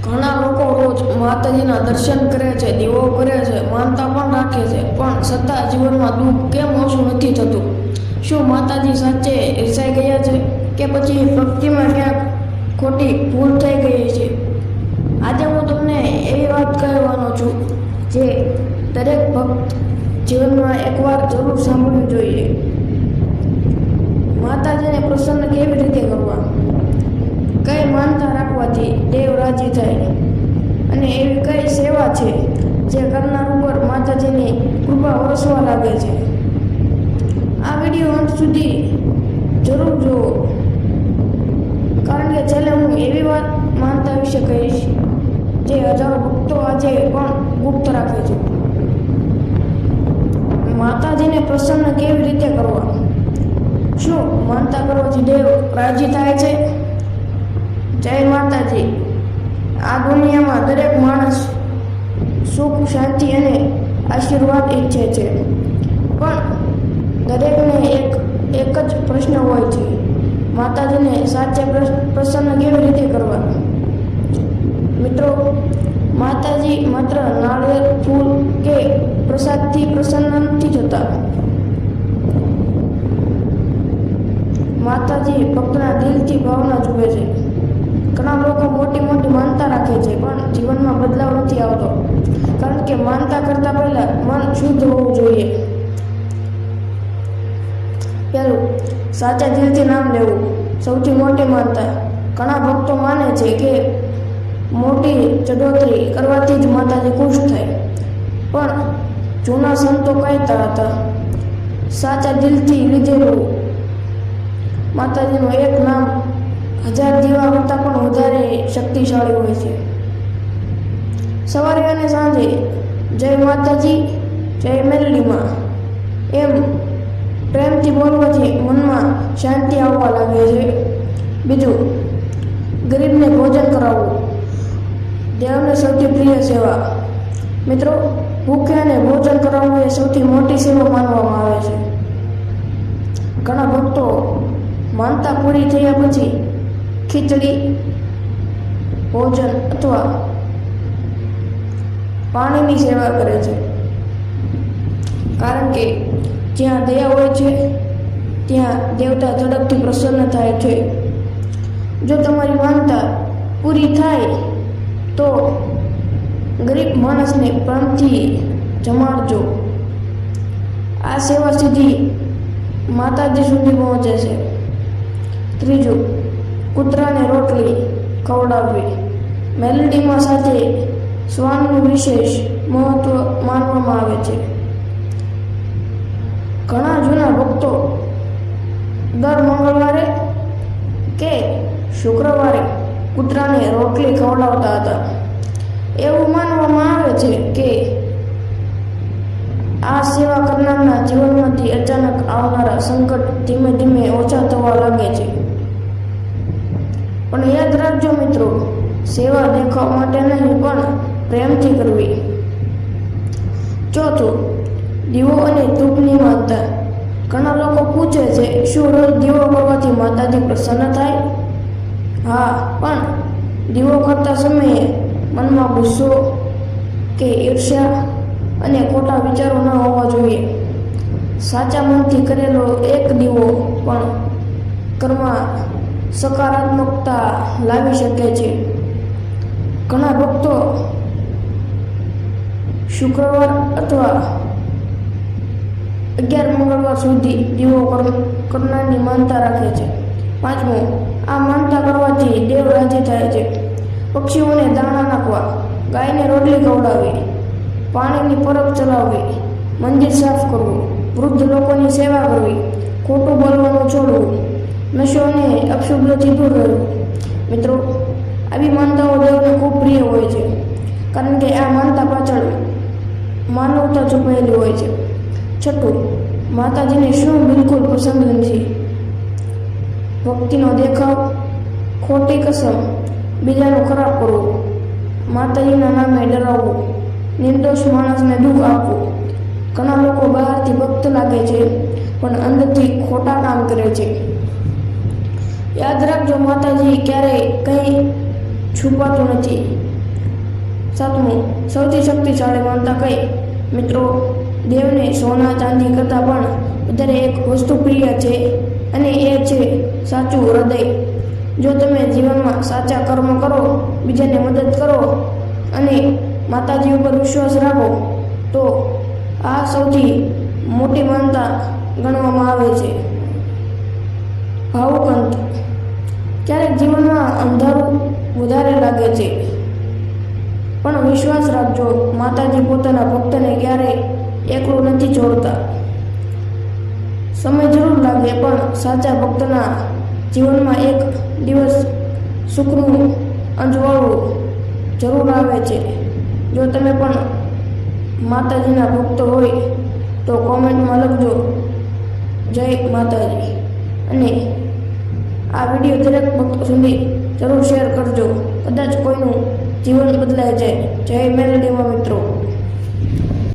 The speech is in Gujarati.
ઘણા લોકો રોજ માતાજીના દર્શન કરે છે, દીવો કરે છે, માનતા પણ રાખે છે, પણ છતાં જીવનમાં દુઃખ કેમ ઓછું નથી થતું? શું માતાજી સાચે રિસાઈ ગયા છે કે પછી ભક્તિમાં ક્યાંક ખોટી ભૂલ થઈ ગઈ છે? આજે હું તમને એવી વાત કહેવાનો છું જે દરેક ભક્ત જીવનમાં એકવાર જરૂર સાંભળવી જોઈએ. માતાજીને પ્રસન્ન કેવી રીતે કરવા? કઈ માનતા રાખવાથી દેવ રાજી થાય? અને એવી કઈ સેવા છે જે કરનાર ઉપર માતાજીની કૃપા વરસવા લાગે છે? આ વિડીયો અંત સુધી જરૂર જુઓ, કારણ કે છેલ્લે હું એવી વાત માનતા વિશે કહીશ જે હજારો ભક્તો આજે પણ ગુપ્ત રાખે છે. માતાજીને પ્રસન્ન કેવી રીતે કરવા? શું માનતા કરવાથી દેવ રાજી થાય છે? જય માતાજી. આ દુનિયામાં દરેક માણસ સુખ, શાંતિ અને આશીર્વાદ ઈચ્છે છે, પણ દરેકને એક જ પ્રશ્ન હોય છે: માતાજીને સાચે પ્રસન્ન કેવી રીતે કરવા? મિત્રો, માતાજી માત્ર નાળિયેર, ફૂલ કે પ્રસાદથી પ્રસન્ન નથી થતા. માતાજી ભક્તના દિલથી ભાવના જુએ છે. ઘણા લોકો મોટી મોટી માનતા રાખે છે, પણ જીવનમાં બદલાવ નથી આવતો, કારણ કે માનતા કરતા પહેલા મન શુદ્ધ હોવું જોઈએ. પહેલું, સાચા દિલથી નામ લેવું. સૌથી મોટી માનતા. ઘણા ભક્તો માને છે કે મોટી ચડોતરી કરવાથી જ માતાજી ખુશ થાય, પણ જૂના સંતો કહેતા હતા, સાચા દિલથી લીધેલું માતાજીનું એક નામ 1000 દીવા કરતાં પણ વધારે શક્તિશાળી હોય છે. સવારે અને સાંજે જય માતાજી, જય મેલડીમાં એમ પ્રેમથી બોલવાથી મનમાં શાંતિ આવવા લાગે છે. બીજું, ગરીબને ભોજન કરાવવું. દેવને સૌથી પ્રિય સેવા. મિત્રો, ભૂખ્યાને ભોજન કરાવવું એ સૌથી મોટી સેવા માનવામાં આવે છે. ઘણા ભક્તો માનતા પૂરી થયા પછી ખીચડી, ભોજન અથવા પાણીની સેવા કરે છે, કારણ કે જ્યાં દયા હોય છે ત્યાં દેવતા ઝડપથી પ્રસન્ન થાય છે. જો તમારી માનતા પૂરી થાય તો ગરીબ માણસને પ્રેમથી જમાડજો. આ સેવા સીધી માતાજી સુધી પહોંચે છે. ત્રીજું, કૂતરાને રોટલી ખવડાવવી. મેલડીમાં સાથે શ્વાનનું વિશેષ મહત્વ માનવામાં આવે છે. ઘણા જૂના ભક્તો દર મંગળવારે કે શુક્રવારે કૂતરાને રોટલી ખવડાવતા હતા. એવું માનવામાં આવે છે કે આ સેવા કરનારના જીવનમાંથી અચાનક આવનારા સંકટ ધીમે ધીમે ઓછા થવા લાગે છે. પણ યાદ રાખજો મિત્રો, સેવા દેખાવ માટે નહીં પણ પ્રેમથી કરવી. ચોથું, દીવો અને ધૂપની માનતા. ઘણા લોકો પૂછે છે, શું રોજ દીવો કરવાથી માતાજી પ્રસન્ન થાય? હા, પણ દીવો કરતા સમયે મનમાં ગુસ્સો કે ઈર્ષ્યા અને ખોટા વિચારો ન હોવા જોઈએ. સાચા મનથી કરેલો એક દીવો પણ ઘરમાં સકારાત્મકતા લાવી શકે છે. ઘણા ભક્તો શુક્રવાર અથવા 11 મંગળવાર સુધી દીવો કરનારની માનતા રાખે છે. પાંચમું, આ માનતા કરવાથી દેવ રાજી થાય છે. પક્ષીઓને દાણા નાખવા, ગાયને રોટલી ખવડાવવી, પાણીની પરબ ચલાવવી, મંદિર સાફ કરવું, વૃદ્ધ લોકોની સેવા કરવી, ખોટું બોલવાનું છોડવું, નશો અને અપશુભ્રથી દૂર રહેવું. મિત્રો, આવી માનતાઓ દેવને ખૂબ પ્રિય હોય છે, કારણ કે આ માનતા પાછળ માનવતા છુપાયેલી હોય છે. છઠ્ઠું, માતાજીને શું બિલકુલ પસંદ નથી? ભક્તિનો દેખાવ, ખોટી કસમ, બીજાનું ખરાબ કરવું, માતાજીના નામે ડરાવવું, નિર્દોષ માણસને દુઃખ આપવું. ઘણા લોકો બહારથી ભક્ત લાગે છે, પણ અંદરથી ખોટા કામ કરે છે. યાદ રાખજો, માતાજી ક્યારેય કંઈ છુપાતું નથી. સાતમું, સૌથી શક્તિશાળી માનતા કઈ? મિત્રો, દેવને સોના ચાંદી કરતાં પણ વધારે એક વસ્તુ પ્રિય છે અને એ છે સાચું હૃદય. જો તમે જીવનમાં સાચા કર્મ કરો, બીજાને મદદ કરો અને માતાજી ઉપર વિશ્વાસ રાખો તો આ સૌથી મોટી માનતા ગણવામાં આવે છે. ભાવુક અંત. ક્યારેક જીવનમાં અંધારું વધારે લાગે છે, પણ વિશ્વાસ રાખજો, માતાજી પોતાના ભક્તને ક્યારેય એકલું નથી છોડતા. સમય જરૂર લાગે, પણ સાચા ભક્તના જીવનમાં એક દિવસ સુખનું અંજવાળું જરૂર આવે છે. જો તમે પણ માતાજીના ભક્ત હોય તો કોમેન્ટમાં લખજો જય માતાજી, અને આ વિડીયો દરેક ભક્તો સુધી જરૂર શેર કરજો. કદાચ કોઈનું જીવન બદલાઈ જાય. જય મેલડીમાં મિત્રો.